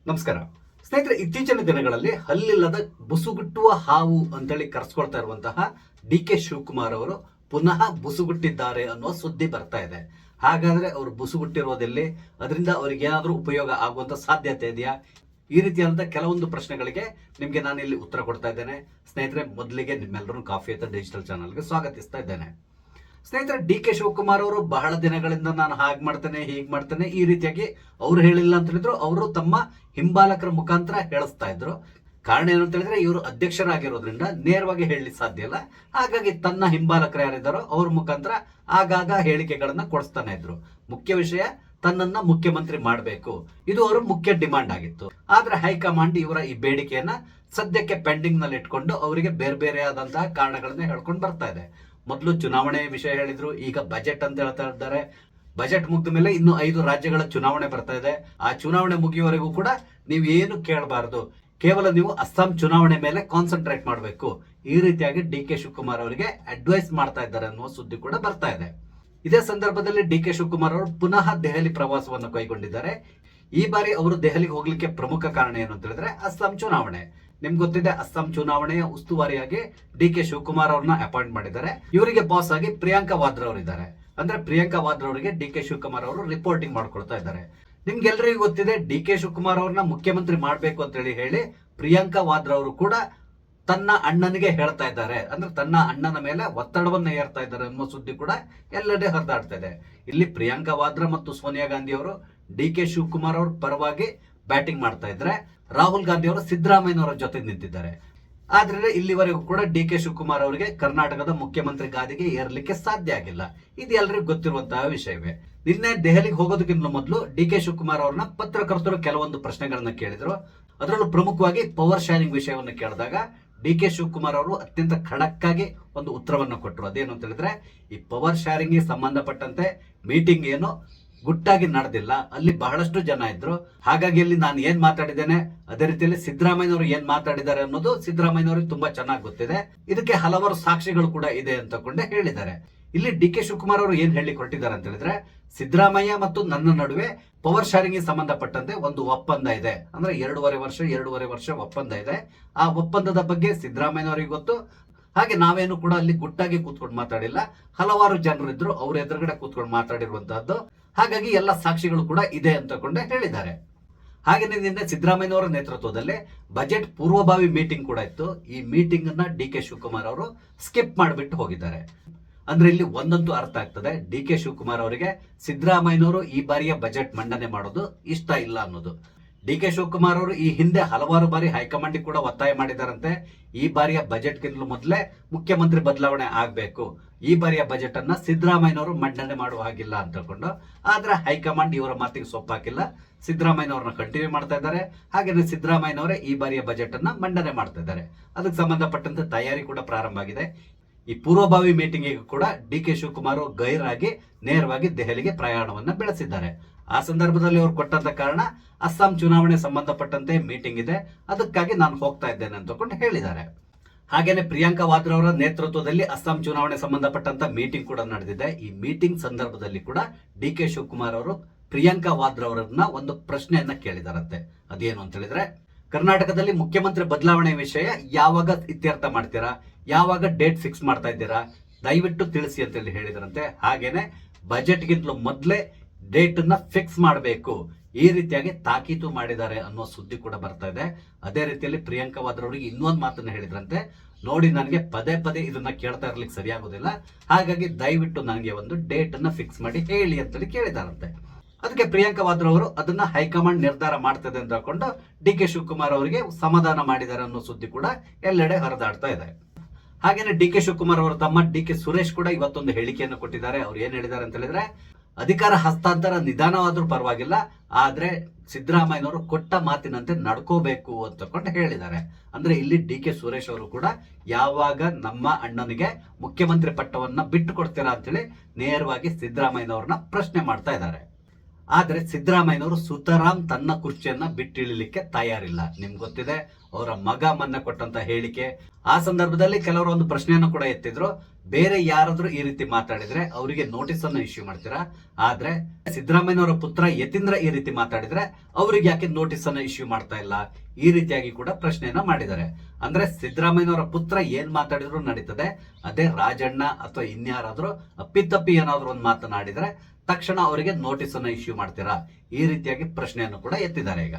ನಮಸ್ಕಾರ ಸ್ನೇಹಿತರೆ, ಇತ್ತೀಚಿನ ದಿನಗಳಲ್ಲಿ ಹಲ್ಲಿಲ್ಲದ ಬುಸುಗುಟ್ಟುವ ಹಾವು ಅಂತೇಳಿ ಕರೆಸ್ಕೊಳ್ತಾ ಇರುವಂತಹ ಡಿ.ಕೆ. ಶಿವಕುಮಾರ್ ಅವರು ಪುನಃ ಬುಸುಗುಟ್ಟಿದ್ದಾರೆ ಅನ್ನುವ ಸುದ್ದಿ ಬರ್ತಾ ಇದೆ. ಹಾಗಾದ್ರೆ ಅವರು ಬುಸುಗುಟ್ಟಿರೋದಲ್ಲಿ ಅದರಿಂದ ಅವ್ರಿಗೆ ಏನಾದರೂ ಉಪಯೋಗ ಆಗುವಂತ ಸಾಧ್ಯತೆ ಇದೆಯಾ? ಈ ರೀತಿಯಾದಂತಹ ಕೆಲವೊಂದು ಪ್ರಶ್ನೆಗಳಿಗೆ ನಿಮ್ಗೆ ನಾನು ಇಲ್ಲಿ ಉತ್ತರ ಕೊಡ್ತಾ ಇದ್ದೇನೆ. ಸ್ನೇಹಿತರೆ, ಮೊದಲಿಗೆ ನಿಮ್ಮೆಲ್ಲರೂ ಕಾಫಿ ಅಂತ ಡಿಜಿಟಲ್ ಚಾನಲ್ಗೆ ಸ್ವಾಗತಿಸ್ತಾ ಇದ್ದೇನೆ. ಸ್ನೇಹಿತರೆ, ಡಿ.ಕೆ. ಶಿವಕುಮಾರ್ ಅವರು ಬಹಳ ದಿನಗಳಿಂದ ನಾನು ಹಾಗೆ ಮಾಡ್ತೇನೆ ಹೀಗೆ ಮಾಡ್ತೇನೆ ಈ ರೀತಿಯಾಗಿ ಅವ್ರು ಹೇಳಿಲ್ಲ ಅಂತ ಹೇಳಿದ್ರು. ಅವರು ತಮ್ಮ ಹಿಂಬಾಲಕರ ಮುಖಾಂತರ ಹೇಳಿಸ್ತಾ ಇದ್ರು. ಕಾರಣ ಏನು ಅಂತ ಹೇಳಿದ್ರೆ, ಇವರು ಅಧ್ಯಕ್ಷರಾಗಿರೋದ್ರಿಂದ ನೇರವಾಗಿ ಹೇಳಲಿಕ್ಕೆ ಸಾಧ್ಯ ಇಲ್ಲ. ಹಾಗಾಗಿ ತನ್ನ ಹಿಂಬಾಲಕರು ಯಾರಿದ್ದಾರೋ ಅವ್ರ ಮುಖಾಂತರ ಆಗಾಗ ಹೇಳಿಕೆಗಳನ್ನ ಕೊಡಿಸ್ತಾನೆ ಇದ್ರು. ಮುಖ್ಯ ವಿಷಯ, ತನ್ನನ್ನ ಮುಖ್ಯಮಂತ್ರಿ ಮಾಡಬೇಕು, ಇದು ಅವರ ಮುಖ್ಯ ಡಿಮಾಂಡ್ ಆಗಿತ್ತು. ಆದ್ರೆ ಹೈಕಮಾಂಡ್ ಇವರ ಈ ಬೇಡಿಕೆಯನ್ನ ಸದ್ಯಕ್ಕೆ ಪೆಂಡಿಂಗ್ ನಲ್ಲಿ ಇಟ್ಕೊಂಡು ಅವರಿಗೆ ಬೇರೆ ಬೇರೆ ಆದಂತಹ ಕಾರಣಗಳನ್ನ ಹೇಳ್ಕೊಂಡು ಬರ್ತಾ ಇದೆ. ಮೊದಲು ಚುನಾವಣೆ ವಿಷಯ ಹೇಳಿದ್ರು, ಈಗ ಬಜೆಟ್ ಅಂತ ಹೇಳ್ತಾ ಇದ್ದಾರೆ. ಬಜೆಟ್ ಮುಗಿದ ಮೇಲೆ ಇನ್ನು 5 ರಾಜ್ಯಗಳ ಚುನಾವಣೆ ಬರ್ತಾ ಇದೆ. ಆ ಚುನಾವಣೆ ಮುಗಿಯುವವರೆಗೂ ಕೂಡ ನೀವು ಏನು ಕೇಳಬಾರದು, ಕೇವಲ ನೀವು ಅಸ್ಸಾಂ ಚುನಾವಣೆ ಮೇಲೆ ಕಾನ್ಸಂಟ್ರೇಟ್ ಮಾಡಬೇಕು. ಈ ರೀತಿಯಾಗಿ ಡಿ.ಕೆ. ಶಿವಕುಮಾರ್ ಅವರಿಗೆ ಅಡ್ವೈಸ್ ಮಾಡ್ತಾ ಇದ್ದಾರೆ ಅನ್ನುವ ಸುದ್ದಿ ಕೂಡ ಬರ್ತಾ ಇದೆ. ಇದೇ ಸಂದರ್ಭದಲ್ಲಿ ಡಿ.ಕೆ. ಶಿವಕುಮಾರ್ ಅವರು ಪುನಃ ದೆಹಲಿ ಪ್ರವಾಸವನ್ನು ಕೈಗೊಂಡಿದ್ದಾರೆ. ಈ ಬಾರಿ ಅವರು ದೆಹಲಿಗೆ ಹೋಗ್ಲಿಕ್ಕೆ ಪ್ರಮುಖ ಕಾರಣ ಏನು ಅಂತ ಹೇಳಿದ್ರೆ, ಅಸ್ಸಾಂ ಚುನಾವಣೆ. ನಿಮ್ಗೆ ಗೊತ್ತಿದೆ, ಅಸ್ಸಾಂ ಚುನಾವಣೆಯ ಉಸ್ತುವಾರಿಯಾಗಿ ಡಿ.ಕೆ. ಶಿವಕುಮಾರ್ ಅವ್ರನ್ನ ಅಪಾಯಿಂಟ್ ಮಾಡಿದ್ದಾರೆ. ಇವರಿಗೆ ಬಾಸ್ ಆಗಿ ಪ್ರಿಯಾಂಕಾ ವಾದ್ರಾ ಅವರು ಇದ್ದಾರೆ. ಅಂದ್ರೆ ಪ್ರಿಯಾಂಕಾ ವಾದ್ರಾ ಅವರಿಗೆ ಡಿ.ಕೆ. ಶಿವಕುಮಾರ್ ಅವರು ರಿಪೋರ್ಟಿಂಗ್ ಮಾಡ್ಕೊಳ್ತಾ ಇದ್ದಾರೆ. ನಿಮ್ಗೆಲ್ಲರಿಗೂ ಗೊತ್ತಿದೆ, ಡಿ.ಕೆ. ಶಿವಕುಮಾರ್ ಅವ್ರನ್ನ ಮುಖ್ಯಮಂತ್ರಿ ಮಾಡ್ಬೇಕು ಅಂತ ಹೇಳಿ ಪ್ರಿಯಾಂಕಾ ವಾದ್ರಾ ಅವರು ಕೂಡ ತನ್ನ ಅಣ್ಣನಿಗೆ ಹೇಳ್ತಾ ಇದ್ದಾರೆ. ಅಂದ್ರೆ ತನ್ನ ಅಣ್ಣನ ಮೇಲೆ ಒತ್ತಡವನ್ನ ಏರ್ತಾ ಇದ್ದಾರೆ ಅನ್ನೋ ಸುದ್ದಿ ಕೂಡ ಎಲ್ಲೆಡೆ ಹರಿದಾಡ್ತಾ ಇದೆ. ಇಲ್ಲಿ ಪ್ರಿಯಾಂಕಾ ವಾದ್ರಾ ಮತ್ತು ಸೋನಿಯಾ ಗಾಂಧಿ ಅವರು ಡಿ.ಕೆ. ಶಿವಕುಮಾರ್ ಅವ್ರ ಪರವಾಗಿ ಬ್ಯಾಟಿಂಗ್ ಮಾಡ್ತಾ ಇದ್ರೆ, ರಾಹುಲ್ ಗಾಂಧಿ ಅವರು ಸಿದ್ದರಾಮಯ್ಯನವರ ಜೊತೆ ನಿಂತಿದ್ದಾರೆ. ಆದ್ರೆ ಇಲ್ಲಿವರೆಗೂ ಕೂಡ ಡಿ.ಕೆ. ಶಿವಕುಮಾರ್ ಅವರಿಗೆ ಕರ್ನಾಟಕದ ಮುಖ್ಯಮಂತ್ರಿ ಗಾದಿಗೆ ಏರ್ಲಿಕ್ಕೆ ಸಾಧ್ಯ ಆಗಿಲ್ಲ. ಇದು ಎಲ್ಲರಿಗೂ ಗೊತ್ತಿರುವಂತಹ ವಿಷಯವೇ. ನಿನ್ನೆ ದೆಹಲಿಗೆ ಹೋಗೋದಕ್ಕಿಂತ ಮೊದಲು ಡಿ.ಕೆ. ಶಿವಕುಮಾರ್ ಅವ್ರನ್ನ ಪತ್ರಕರ್ತರು ಕೆಲವೊಂದು ಪ್ರಶ್ನೆಗಳನ್ನ ಕೇಳಿದ್ರು. ಅದರಲ್ಲೂ ಪ್ರಮುಖವಾಗಿ ಪವರ್ ಶೇರಿಂಗ್ ವಿಷಯವನ್ನು ಕೇಳಿದಾಗ ಡಿ.ಕೆ. ಶಿವಕುಮಾರ್ ಅವರು ಅತ್ಯಂತ ಖಡಕ್ ಆಗಿ ಒಂದು ಉತ್ತರವನ್ನು ಕೊಟ್ಟರು. ಅದೇನು ಅಂತ ಹೇಳಿದ್ರೆ, ಈ ಪವರ್ ಶೇರಿಂಗ್ ಸಂಬಂಧಪಟ್ಟಂತೆ ಮೀಟಿಂಗ್ ಏನು ಗುಟ್ಟಾಗಿ ನಡೆದಿಲ್ಲ, ಅಲ್ಲಿ ಬಹಳಷ್ಟು ಜನ ಇದ್ರು. ಹಾಗಾಗಿ ಅಲ್ಲಿ ನಾನು ಏನ್ ಮಾತಾಡಿದ್ದೇನೆ, ಅದೇ ರೀತಿಯಲ್ಲಿ ಸಿದ್ದರಾಮಯ್ಯನವರು ಏನ್ ಮಾತಾಡಿದ್ದಾರೆ ಅನ್ನೋದು ಸಿದ್ದರಾಮಯ್ಯನವರಿಗೆ ತುಂಬಾ ಚೆನ್ನಾಗಿ ಗೊತ್ತಿದೆ. ಇದಕ್ಕೆ ಹಲವಾರು ಸಾಕ್ಷಿಗಳು ಕೂಡ ಇದೆ ಅಂತಕೊಂಡೆ ಹೇಳಿದ್ದಾರೆ. ಇಲ್ಲಿ ಡಿ.ಕೆ. ಶಿವಕುಮಾರ್ ಅವರು ಏನ್ ಹೇಳಿ ಕೊಟ್ಟಿದ್ದಾರೆ ಅಂತ ಹೇಳಿದ್ರೆ, ಸಿದ್ದರಾಮಯ್ಯ ಮತ್ತು ನನ್ನ ನಡುವೆ ಪವರ್ ಶೇರಿಂಗ್ ಸಂಬಂಧಪಟ್ಟಂತೆ ಒಂದು ಒಪ್ಪಂದ ಇದೆ. ಅಂದ್ರೆ 2.5 ವರ್ಷ ಒಪ್ಪಂದ ಇದೆ. ಆ ಒಪ್ಪಂದದ ಬಗ್ಗೆ ಸಿದ್ದರಾಮಯ್ಯನವರಿಗೆ ಗೊತ್ತು. ಹಾಗೆ ನಾವೇನು ಕೂಡ ಅಲ್ಲಿ ಗುಟ್ಟಾಗಿ ಕೂತ್ಕೊಂಡು ಮಾತಾಡಿಲ್ಲ, ಹಲವಾರು ಜನರು ಇದ್ರು, ಅವ್ರ ಎದುರುಗಡೆ ಕೂತ್ಕೊಂಡು ಮಾತಾಡಿರುವಂತಹದ್ದು. ಹಾಗಾಗಿ ಎಲ್ಲ ಸಾಕ್ಷಿಗಳು ಕೂಡ ಇದೆ ಅಂತಕೊಂಡೆ ಹೇಳಿದ್ದಾರೆ. ಹಾಗೆಯೇ ನಿನ್ನೆ ಸಿದ್ದರಾಮಯ್ಯನವರ ನೇತೃತ್ವದಲ್ಲಿ ಬಜೆಟ್ ಪೂರ್ವಭಾವಿ ಮೀಟಿಂಗ್ ಕೂಡ ಇತ್ತು. ಈ ಮೀಟಿಂಗ್ ಅನ್ನ ಡಿ.ಕೆ. ಶಿವಕುಮಾರ್ ಅವರು ಸ್ಕಿಪ್ ಮಾಡಿಬಿಟ್ಟು ಹೋಗಿದ್ದಾರೆ. ಅಂದ್ರೆ ಇಲ್ಲಿ ಒಂದಂತೂ ಅರ್ಥ ಆಗ್ತದೆ, ಡಿ.ಕೆ. ಶಿವಕುಮಾರ್ ಅವರಿಗೆ ಸಿದ್ದರಾಮಯ್ಯನವರು ಈ ಬಾರಿಯ ಬಜೆಟ್ ಮಂಡನೆ ಮಾಡೋದು ಇಷ್ಟ ಇಲ್ಲ ಅನ್ನೋದು. ಡಿ.ಕೆ. ಶಿವಕುಮಾರ್ ಅವರು ಈ ಹಿಂದೆ ಹಲವಾರು ಬಾರಿ ಹೈಕಮಾಂಡ್ ಕೂಡ ಒತ್ತಾಯ ಮಾಡಿದಾರಂತೆ, ಈ ಬಾರಿಯ ಬಜೆಟ್ಗಿಂತಲೂ ಮೊದಲೇ ಮುಖ್ಯಮಂತ್ರಿ ಬದಲಾವಣೆ ಆಗಬೇಕು, ಈ ಬಾರಿಯ ಬಜೆಟ್ ಅನ್ನ ಸಿದ್ದರಾಮಯ್ಯನವರು ಮಂಡನೆ ಮಾಡುವ ಹಾಗಿಲ್ಲ ಅಂತ ಹೇಳ್ಕೊಂಡು. ಆದ್ರೆ ಹೈಕಮಾಂಡ್ ಇವರ ಮಾತಿಗೆ ಸೊಪ್ಪಾಕಿಲ್ಲ, ಸಿದ್ದರಾಮಯ್ಯನವ್ರನ್ನ ಕಂಟಿನ್ಯೂ ಮಾಡ್ತಾ ಇದ್ದಾರೆ. ಹಾಗೆ ಸಿದ್ದರಾಮಯ್ಯನವರೇ ಈ ಬಾರಿಯ ಬಜೆಟ್ ಅನ್ನ ಮಂಡನೆ ಮಾಡ್ತಾ ಇದ್ದಾರೆ. ಅದಕ್ಕೆ ಸಂಬಂಧಪಟ್ಟಂತೆ ತಯಾರಿ ಕೂಡ ಪ್ರಾರಂಭ ಆಗಿದೆ. ಈ ಪೂರ್ವಭಾವಿ ಮೀಟಿಂಗ್ ಕೂಡ ಡಿ.ಕೆ. ಶಿವಕುಮಾರ್ ಗೈರಾಗಿ ನೇರವಾಗಿ ದೆಹಲಿಗೆ ಪ್ರಯಾಣವನ್ನ ಬೆಳೆಸಿದ್ದಾರೆ. ಆ ಸಂದರ್ಭದಲ್ಲಿ ಅವರು ಕೊಟ್ಟಂತ ಕಾರಣ, ಅಸ್ಸಾಂ ಚುನಾವಣೆ ಸಂಬಂಧಪಟ್ಟಂತೆ ಮೀಟಿಂಗ್ ಇದೆ, ಅದಕ್ಕಾಗಿ ನಾನು ಹೋಗ್ತಾ ಇದ್ದೇನೆ ಅಂತಕೊಂಡು ಹೇಳಿದ್ದಾರೆ. ಹಾಗೇನೆ ಪ್ರಿಯಾಂಕಾ ವಾದ್ರಾ ಅವರ ನೇತೃತ್ವದಲ್ಲಿ ಅಸ್ಸಾಂ ಚುನಾವಣೆ ಸಂಬಂಧಪಟ್ಟಂತ ಮೀಟಿಂಗ್ ಕೂಡ ನಡೆದಿದೆ. ಈ ಮೀಟಿಂಗ್ ಸಂದರ್ಭದಲ್ಲಿ ಕೂಡ ಡಿ.ಕೆ. ಶಿವಕುಮಾರ್ ಅವರು ಪ್ರಿಯಾಂಕಾ ವಾದ್ರಾ ಅವರನ್ನ ಒಂದು ಪ್ರಶ್ನೆಯನ್ನ ಕೇಳಿದಾರಂತೆ. ಅದೇನು ಅಂತ ಹೇಳಿದ್ರೆ, ಕರ್ನಾಟಕದಲ್ಲಿ ಮುಖ್ಯಮಂತ್ರಿ ಬದಲಾವಣೆ ವಿಷಯ ಯಾವಾಗ ಇತ್ಯರ್ಥ ಮಾಡ್ತೀರಾ, ಯಾವಾಗ ಡೇಟ್ ಫಿಕ್ಸ್ ಮಾಡ್ತಾ ಇದ್ದೀರಾ, ದಯವಿಟ್ಟು ತಿಳಿಸಿ ಅಂತ ಹೇಳಿದ್ರಂತೆ. ಹಾಗೇನೆ ಬಜೆಟ್ಗಿಂತಲೂ ಮೊದಲೇ ಡೇಟ್ ಅನ್ನ ಫಿಕ್ಸ್ ಮಾಡಬೇಕು, ಈ ರೀತಿಯಾಗಿ ತಾಕೀತು ಮಾಡಿದ್ದಾರೆ ಅನ್ನೋ ಸುದ್ದಿ ಕೂಡ ಬರ್ತಾ ಇದೆ. ಅದೇ ರೀತಿಯಲ್ಲಿ ಪ್ರಿಯಾಂಕಾ ವಾದ್ರಾ ಅವರಿಗೆ ಇನ್ನೊಂದು ಮಾತನ್ನ ಹೇಳಿದ್ರಂತೆ, ನೋಡಿ ನನಗೆ ಪದೇ ಪದೇ ಇದನ್ನ ಕೇಳ್ತಾ ಇರ್ಲಿಕ್ಕೆ ಸರಿಯಾಗೋದಿಲ್ಲ, ಹಾಗಾಗಿ ದಯವಿಟ್ಟು ನನಗೆ ಒಂದು ಡೇಟ್ ಅನ್ನ ಫಿಕ್ಸ್ ಮಾಡಿ ಹೇಳಿ ಅಂತೇಳಿ ಕೇಳಿದಾರಂತೆ. ಅದಕ್ಕೆ ಪ್ರಿಯಾಂಕಾ ವಾದ್ರಾ ಅವರು ಅದನ್ನ ಹೈಕಮಾಂಡ್ ನಿರ್ಧಾರ ಮಾಡ್ತದೆ ಅಂತ ಹೇಳ್ಕೊಂಡು ಡಿ.ಕೆ. ಶಿವಕುಮಾರ್ ಅವರಿಗೆ ಸಮಾಧಾನ ಮಾಡಿದ್ದಾರೆ ಅನ್ನೋ ಸುದ್ದಿ ಕೂಡ ಎಲ್ಲೆಡೆ ಹರಿದಾಡ್ತಾ ಇದೆ. ಹಾಗೇನೆ ಡಿ.ಕೆ. ಶಿವಕುಮಾರ್ ಅವರ ತಮ್ಮ ಡಿ.ಕೆ. ಸುರೇಶ್ ಕೂಡ ಇವತ್ತೊಂದು ಹೇಳಿಕೆಯನ್ನು ಕೊಟ್ಟಿದ್ದಾರೆ. ಅವ್ರು ಏನ್ ಹೇಳಿದ್ದಾರೆ ಅಂತ ಹೇಳಿದ್ರೆ, ಅಧಿಕಾರ ಹಸ್ತಾಂತರ ನಿಧಾನವಾದ್ರೂ ಪರವಾಗಿಲ್ಲ, ಆದ್ರೆ ಸಿದ್ದರಾಮಯ್ಯನವರು ಕೊಟ್ಟ ಮಾತಿನಂತೆ ನಡ್ಕೋಬೇಕು ಅಂತಕೊಂಡು ಹೇಳಿದ್ದಾರೆ. ಅಂದ್ರೆ ಇಲ್ಲಿ ಡಿ.ಕೆ. ಸುರೇಶ್ ಅವರು ಕೂಡ ಯಾವಾಗ ನಮ್ಮ ಅಣ್ಣನಿಗೆ ಮುಖ್ಯಮಂತ್ರಿ ಪಟ್ಟವನ್ನ ಬಿಟ್ಟು ಕೊಡ್ತೀರಾ ಅಂತೇಳಿ ನೇರವಾಗಿ ಸಿದ್ದರಾಮಯ್ಯನವ್ರನ್ನ ಪ್ರಶ್ನೆ ಮಾಡ್ತಾ ಇದ್ದಾರೆ. ಆದ್ರೆ ಸಿದ್ದರಾಮಯ್ಯನವರು ಸುತರಾಮ್ ತನ್ನ ಕುರ್ಚಿಯನ್ನ ಬಿಟ್ಟಿಳಿಲಿಕ್ಕೆ ತಯಾರಿಲ್ಲ. ನಿಮ್ಗೆ ಗೊತ್ತಿದೆ ಅವರ ಮಗ ಮೊನ್ನೆ ಕೊಟ್ಟಂತ ಹೇಳಿಕೆ. ಆ ಸಂದರ್ಭದಲ್ಲಿ ಕೆಲವರು ಒಂದು ಪ್ರಶ್ನೆಯನ್ನು ಕೂಡ ಎತ್ತಿದ್ರು, ಬೇರೆ ಯಾರಾದ್ರೂ ಈ ರೀತಿ ಮಾತಾಡಿದ್ರೆ ಅವರಿಗೆ ನೋಟಿಸ್ ಅನ್ನು ಇಶ್ಯೂ ಮಾಡ್ತೀರಾ, ಆದ್ರೆ ಸಿದ್ದರಾಮಯ್ಯನವರ ಪುತ್ರ ಯತೀಂದ್ರ ಈ ರೀತಿ ಮಾತಾಡಿದ್ರೆ ಅವ್ರಿಗೆ ಯಾಕೆ ನೋಟಿಸ್ ಅನ್ನು ಇಶ್ಯೂ ಮಾಡ್ತಾ ಇಲ್ಲ, ಈ ರೀತಿಯಾಗಿ ಕೂಡ ಪ್ರಶ್ನೆಯನ್ನ ಮಾಡಿದ್ದಾರೆ. ಅಂದ್ರೆ ಸಿದ್ದರಾಮಯ್ಯನವರ ಪುತ್ರ ಏನ್ ಮಾತಾಡಿದ್ರು ನಡೀತದೆ, ಅದೇ ರಾಜಣ್ಣ ಅಥವಾ ಇನ್ಯಾರಾದ್ರೂ ಅಪ್ಪಿತಪ್ಪಿ ಏನಾದ್ರು ಒಂದು ಮಾತನಾಡಿದ್ರೆ ತಕ್ಷಣ ಅವರಿಗೆ ನೋಟಿಸ್ ಅನ್ನು ಇಶ್ಯೂ ಮಾಡ್ತೀರಾ, ಈ ರೀತಿಯಾಗಿ ಪ್ರಶ್ನೆಯನ್ನು ಕೂಡ ಎತ್ತಿದ್ದಾರೆ. ಈಗ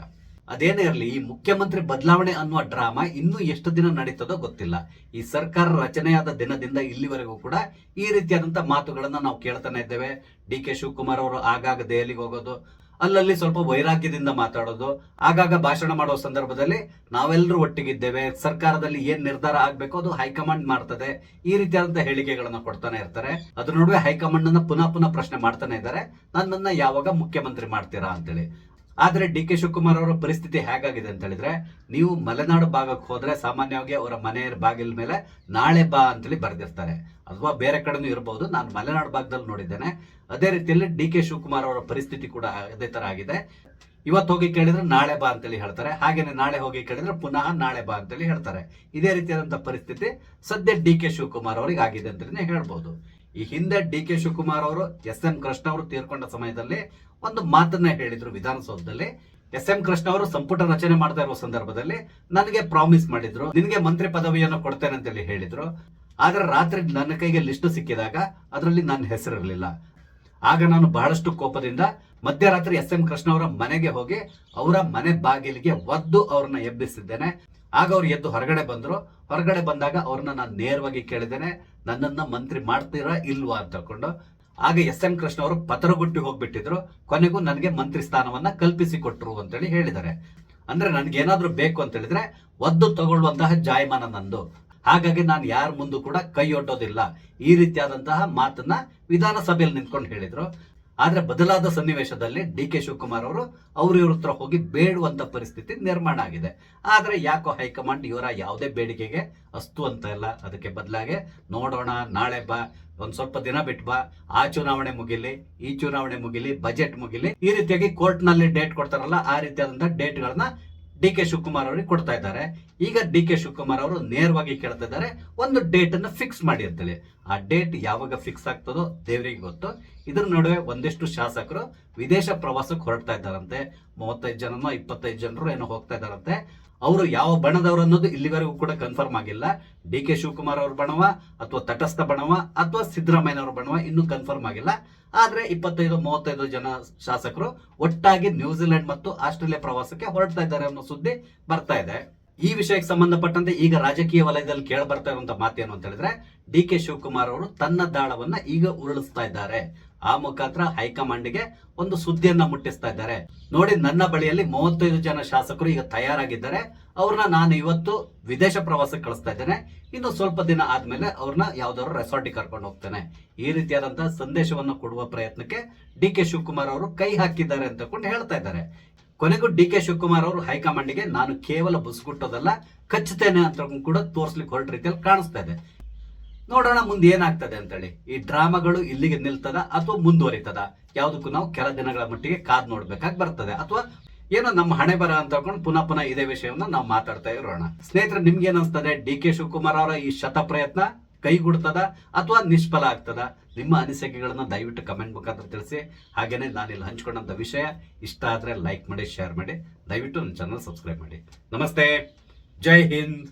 ಅದೇನೇ ಇರಲಿ, ಈ ಮುಖ್ಯಮಂತ್ರಿ ಬದಲಾವಣೆ ಅನ್ನುವ ಡ್ರಾಮಾ ಇನ್ನೂ ಎಷ್ಟು ದಿನ ನಡೀತದೋ ಗೊತ್ತಿಲ್ಲ. ಈ ಸರ್ಕಾರ ರಚನೆಯಾದ ದಿನದಿಂದ ಇಲ್ಲಿವರೆಗೂ ಕೂಡ ಈ ರೀತಿಯಾದಂತಹ ಮಾತುಗಳನ್ನ ನಾವು ಕೇಳ್ತಾನೆ ಇದ್ದೇವೆ. ಡಿ.ಕೆ. ಶಿವಕುಮಾರ್ ಅವರು ಆಗಾಗ ದೆಹಲಿಗೆ ಹೋಗೋದು, ಅಲ್ಲಲ್ಲಿ ಸ್ವಲ್ಪ ವೈರಾಗ್ಯದಿಂದ ಮಾತಾಡೋದು, ಆಗಾಗ ಭಾಷಣ ಮಾಡುವ ಸಂದರ್ಭದಲ್ಲಿ ನಾವೆಲ್ಲರೂ ಒಟ್ಟಿಗಿದ್ದೇವೆ, ಸರ್ಕಾರದಲ್ಲಿ ಏನ್ ನಿರ್ಧಾರ ಆಗ್ಬೇಕು ಅದು ಹೈಕಮಾಂಡ್ ಮಾಡ್ತದೆ, ಈ ರೀತಿಯಾದಂತಹ ಹೇಳಿಕೆಗಳನ್ನ ಕೊಡ್ತಾನೆ ಇರ್ತಾರೆ. ಅದ್ರ ನಡುವೆ ಹೈಕಮಾಂಡ್ ಅನ್ನ ಪುನಃ ಪ್ರಶ್ನೆ ಮಾಡ್ತಾನೆ ಇದ್ದಾರೆ, ನನ್ನನ್ನ ಯಾವಾಗ ಮುಖ್ಯಮಂತ್ರಿ ಮಾಡ್ತೀರಾ ಅಂತೇಳಿ. ಆದ್ರೆ ಡಿ.ಕೆ. ಶಿವಕುಮಾರ್ ಅವರ ಪರಿಸ್ಥಿತಿ ಹೇಗಾಗಿದೆ ಅಂತ ಹೇಳಿದ್ರೆ, ನೀವು ಮಲೆನಾಡು ಭಾಗಕ್ಕೆ ಹೋದ್ರೆ ಸಾಮಾನ್ಯವಾಗಿ ಅವರ ಮನೆಯ ಬಾಗಿಲ ಮೇಲೆ ನಾಳೆ ಬಾ ಅಂತೇಳಿ ಬರೆದಿರ್ತಾರೆ, ಅಥವಾ ಬೇರೆ ಕಡೆನೂ ಇರಬಹುದು. ನಾನು ಮಲೆನಾಡು ಭಾಗದಲ್ಲಿ ನೋಡಿದ್ದೇನೆ. ಅದೇ ರೀತಿಯಲ್ಲಿ ಡಿ.ಕೆ. ಶಿವಕುಮಾರ್ ಅವರ ಪರಿಸ್ಥಿತಿ ಕೂಡ ಅದೇ ತರ ಆಗಿದೆ. ಇವತ್ತು ಹೋಗಿ ಕೇಳಿದ್ರೆ ನಾಳೆ ಬಾ ಅಂತೇಳಿ ಹೇಳ್ತಾರೆ, ಹಾಗೇನೆ ನಾಳೆ ಹೋಗಿ ಕೇಳಿದ್ರೆ ಪುನಃ ನಾಳೆ ಬಾ ಅಂತೇಳಿ ಹೇಳ್ತಾರೆ. ಇದೇ ರೀತಿಯಾದಂತಹ ಪರಿಸ್ಥಿತಿ ಸದ್ಯ ಡಿ.ಕೆ. ಶಿವಕುಮಾರ್ ಅವರಿಗೆ ಆಗಿದೆ ಅಂತಲೇ ಹೇಳ್ಬಹುದು. ಈ ಹಿಂದೆ ಡಿ.ಕೆ. ಶಿವಕುಮಾರ್ ಅವರು ಎಸ್.ಎಂ. ಕೃಷ್ಣ ಅವರು ತೀರ್ಕೊಂಡ ಸಮಯದಲ್ಲಿ ಒಂದು ಮಾತನ್ನ ಹೇಳಿದ್ರು ವಿಧಾನಸೌಧದಲ್ಲಿ. ಎಸ್.ಎಂ. ಕೃಷ್ಣ ಅವರು ಸಂಪುಟ ರಚನೆ ಮಾಡ್ತಾ ಇರುವ ಸಂದರ್ಭದಲ್ಲಿ ನನಗೆ ಪ್ರಾಮಿಸ್ ಮಾಡಿದ್ರು, ನಿನಗೆ ಮಂತ್ರಿ ಪದವಿಯನ್ನು ಕೊಡ್ತೇನೆ ಅಂತೇಳಿ ಹೇಳಿದ್ರು. ಆದ್ರೆ ರಾತ್ರಿ ನನ್ನ ಕೈಗೆ ಲಿಸ್ಟ್ ಸಿಕ್ಕಿದಾಗ ಅದರಲ್ಲಿ ನನ್ನ ಹೆಸರಿರಲಿಲ್ಲ. ಆಗ ನಾನು ಬಹಳಷ್ಟು ಕೋಪದಿಂದ ಮಧ್ಯರಾತ್ರಿ ಎಸ್.ಎಂ. ಕೃಷ್ಣ ಅವರ ಮನೆಗೆ ಹೋಗಿ ಅವರ ಮನೆ ಬಾಗಿಲಿಗೆ ಒದ್ದು ಅವ್ರನ್ನ ಎಬ್ಬಿಸಿದ್ದೇನೆ. ಆಗ ಅವ್ರು ಎದ್ದು ಹೊರಗಡೆ ಬಂದ್ರು. ಹೊರಗಡೆ ಬಂದಾಗ ಅವ್ರನ್ನ ನಾನು ನೇರವಾಗಿ ಕೇಳಿದ್ದೇನೆ, ನನ್ನನ್ನ ಮಂತ್ರಿ ಮಾಡ್ತೀರಾ ಇಲ್ವಾ ಅಂತ ಹೇಳ್ಕೊಂಡು. ಆಗ ಎಸ್.ಎಂ. ಕೃಷ್ಣ ಅವರು ಪತರಗುಟ್ಟಿ ಹೋಗ್ಬಿಟ್ಟಿದ್ರು. ಕೊನೆಗೂ ನನಗೆ ಮಂತ್ರಿ ಸ್ಥಾನವನ್ನ ಕಲ್ಪಿಸಿ ಕೊಟ್ರು ಅಂತೇಳಿ ಹೇಳಿದ್ದಾರೆ. ಅಂದ್ರೆ ನನ್ಗೆ ಏನಾದ್ರೂ ಬೇಕು ಅಂತ ಹೇಳಿದ್ರೆ ಒದ್ದು ತಗೊಳ್ಳುವಂತಹ ಜಾಯಮಾನ ನಂದು, ಹಾಗಾಗಿ ನಾನು ಯಾರ ಮುಂದೂ ಕೂಡ ಕೈ ಒಡ್ಡೋದಿಲ್ಲ, ಈ ರೀತಿಯಾದಂತಹ ಮಾತನ್ನ ವಿಧಾನಸಭೆಯಲ್ಲಿ ನಿಂತ್ಕೊಂಡು ಹೇಳಿದ್ರು. ಆದ್ರೆ ಬದಲಾದ ಸನ್ನಿವೇಶದಲ್ಲಿ ಡಿ.ಕೆ. ಶಿವಕುಮಾರ್ ಅವರು ಇವ್ರ ಹತ್ರ ಹೋಗಿ ಬೇಡುವಂತ ಪರಿಸ್ಥಿತಿ ನಿರ್ಮಾಣ ಆಗಿದೆ. ಆದ್ರೆ ಯಾಕೋ ಹೈಕಮಾಂಡ್ ಇವರ ಯಾವುದೇ ಬೇಡಿಕೆಗೆ ಅಸ್ತು ಅಂತ ಇಲ್ಲ. ಅದಕ್ಕೆ ಬದಲಾಗಿ ನೋಡೋಣ, ನಾಳೆ ಬಾ, ಒಂದ್ ಸ್ವಲ್ಪ ದಿನ ಬಿಟ್ಟು ಬಾ, ಆ ಚುನಾವಣೆ ಮುಗಿಲಿ, ಈ ಚುನಾವಣೆ ಮುಗಿಲಿ, ಬಜೆಟ್ ಮುಗಿಲಿ, ಈ ರೀತಿಯಾಗಿ ಕೋರ್ಟ್ ನಲ್ಲಿ ಡೇಟ್ ಕೊಡ್ತಾರಲ್ಲ, ಆ ರೀತಿಯಾದಂತಹ ಡೇಟ್ ಗಳನ್ನ ಡಿ.ಕೆ. ಶಿವಕುಮಾರ್ ಅವರಿಗೆ ಕೊಡ್ತಾ ಇದ್ದಾರೆ. ಈಗ ಡಿ.ಕೆ. ಶಿವಕುಮಾರ್ ಅವರು ನೇರವಾಗಿ ಕೇಳ್ತಾ ಇದ್ದಾರೆ, ಒಂದು ಡೇಟ್ ಅನ್ನು ಫಿಕ್ಸ್ ಮಾಡಿ ಅಂತೇಳಿ. ಆ ಡೇಟ್ ಯಾವಾಗ ಫಿಕ್ಸ್ ಆಗ್ತದೋ ದೇವರಿಗೆ ಗೊತ್ತು. ಇದ್ರ ನಡುವೆ ಒಂದಿಷ್ಟು ಶಾಸಕರು ವಿದೇಶ ಪ್ರವಾಸಕ್ಕೆ ಹೊರಡ್ತಾ ಇದ್ದಾರಂತೆ. 35 ಜನನೋ 25 ಜನರು ಏನೋ ಹೋಗ್ತಾ ಇದ್ದಾರಂತೆ. ಅವರು ಯಾವ ಬಣದವರು ಅನ್ನೋದು ಇಲ್ಲಿವರೆಗೂ ಕೂಡ ಕನ್ಫರ್ಮ್ ಆಗಿಲ್ಲ. ಡಿ.ಕೆ. ಶಿವಕುಮಾರ್ ಅವ್ರ ಬಣವ ಅಥವಾ ತಟಸ್ಥ ಬಣವ ಅಥವಾ ಸಿದ್ದರಾಮಯ್ಯನವರ ಬಣವ ಇನ್ನೂ ಕನ್ಫರ್ಮ್ ಆಗಿಲ್ಲ. ಆದ್ರೆ 25-35 ಜನ ಶಾಸಕರು ಒಟ್ಟಾಗಿ ನ್ಯೂಜಿಲೆಂಡ್ ಮತ್ತು ಆಸ್ಟ್ರೇಲಿಯಾ ಪ್ರವಾಸಕ್ಕೆ ಹೊರಡ್ತಾ ಇದ್ದಾರೆ ಅನ್ನೋ ಸುದ್ದಿ ಬರ್ತಾ ಇದೆ. ಈ ವಿಷಯಕ್ಕೆ ಸಂಬಂಧಪಟ್ಟಂತೆ ಈಗ ರಾಜಕೀಯ ವಲಯದಲ್ಲಿ ಕೇಳ ಬರ್ತಾ ಇರುವಂತಹ ಮಾತೇನು ಅಂತ ಹೇಳಿದ್ರೆ, ಡಿ.ಕೆ. ಶಿವಕುಮಾರ್ ಅವರು ತನ್ನ ದಾಳವನ್ನ ಈಗ ಉರುಳಿಸ್ತಾ ಇದ್ದಾರೆ. ಆ ಮುಖಾಂತರ ಹೈಕಮಾಂಡ್ಗೆ ಒಂದು ಸುದ್ದಿಯನ್ನ ಮುಟ್ಟಿಸ್ತಾ ಇದ್ದಾರೆ. ನೋಡಿ, ನನ್ನ ಬಳಿಯಲ್ಲಿ 35 ಜನ ಶಾಸಕರು ಈಗ ತಯಾರಾಗಿದ್ದಾರೆ, ಅವ್ರನ್ನ ನಾನು ಇವತ್ತು ವಿದೇಶ ಪ್ರವಾಸಕ್ಕೆ ಕಳಿಸ್ತಾ ಇದ್ದೇನೆ, ಇನ್ನು ಸ್ವಲ್ಪ ದಿನ ಆದ್ಮೇಲೆ ಅವ್ರನ್ನ ಯಾವ್ದಾದ್ರು ರೆಸಾರ್ಟಿಗೆ ಕರ್ಕೊಂಡು ಹೋಗ್ತೇನೆ, ಈ ರೀತಿಯಾದಂತಹ ಸಂದೇಶವನ್ನು ಕೊಡುವ ಪ್ರಯತ್ನಕ್ಕೆ ಡಿ.ಕೆ. ಶಿವಕುಮಾರ್ ಅವರು ಕೈ ಹಾಕಿದ್ದಾರೆ ಅಂತ ಹೇಳ್ತಾ ಇದ್ದಾರೆ. ಕೊನೆಗೂ ಡಿ.ಕೆ. ಶಿವಕುಮಾರ್ ಅವರು ಹೈಕಮಾಂಡ್ಗೆ ನಾನು ಕೇವಲ ಬುಸ್ಗುಟ್ಟೋದಲ್ಲ, ಕಚ್ಚುತ್ತೇನೆ ಅಂತ ಕೂಡ ತೋರ್ಸ್ಲಿಕ್ಕೆ ಹೊರಟ ರೀತಿಯಲ್ಲಿ ಕಾಣಿಸ್ತಾ ಇದೆ. ನೋಡೋಣ ಮುಂದೆ ಏನಾಗ್ತದೆ ಅಂತೇಳಿ. ಈ ಡ್ರಾಮಾಗಳು ಇಲ್ಲಿಗೆ ನಿಲ್ತದ ಅಥವಾ ಮುಂದುವರಿತದ, ಯಾವುದಕ್ಕೂ ನಾವು ಕೆಲ ದಿನಗಳ ಮಟ್ಟಿಗೆ ಕಾದ್ ನೋಡ್ಬೇಕಾಗಿ ಬರ್ತದೆ, ಅಥವಾ ಏನೋ ನಮ್ಮ ಹಣೆ ಬರ ಅಂತ ಪುನಃ ಇದೇ ವಿಷಯವನ್ನ ನಾವು ಮಾತಾಡ್ತಾ ಇರೋಣ. ಸ್ನೇಹಿತರೆ, ನಿಮ್ಗೆ ಏನಿಸ್ತದೆ? ಡಿ.ಕೆ. ಶಿವಕುಮಾರ್ ಅವರ ಈ ಶತ ಪ್ರಯತ್ನ ಕೈಗೂಡ್ತದ ಅಥವಾ ನಿಷ್ಫಲ ಆಗ್ತದ? ನಿಮ್ಮ ಅನಿಸಿಕೆಗಳನ್ನ ದಯವಿಟ್ಟು ಕಮೆಂಟ್ ಮುಖಾಂತರ ತಿಳಿಸಿ. ಹಾಗೇನೆ ನಾನಿಲ್ಲಿ ಹಂಚ್ಕೊಂಡಂತ ವಿಷಯ ಇಷ್ಟ ಆದ್ರೆ ಲೈಕ್ ಮಾಡಿ, ಶೇರ್ ಮಾಡಿ, ದಯವಿಟ್ಟು ನನ್ನ ಚಾನಲ್ ಸಬ್ಸ್ಕ್ರೈಬ್ ಮಾಡಿ. ನಮಸ್ತೆ, ಜೈ ಹಿಂದ್.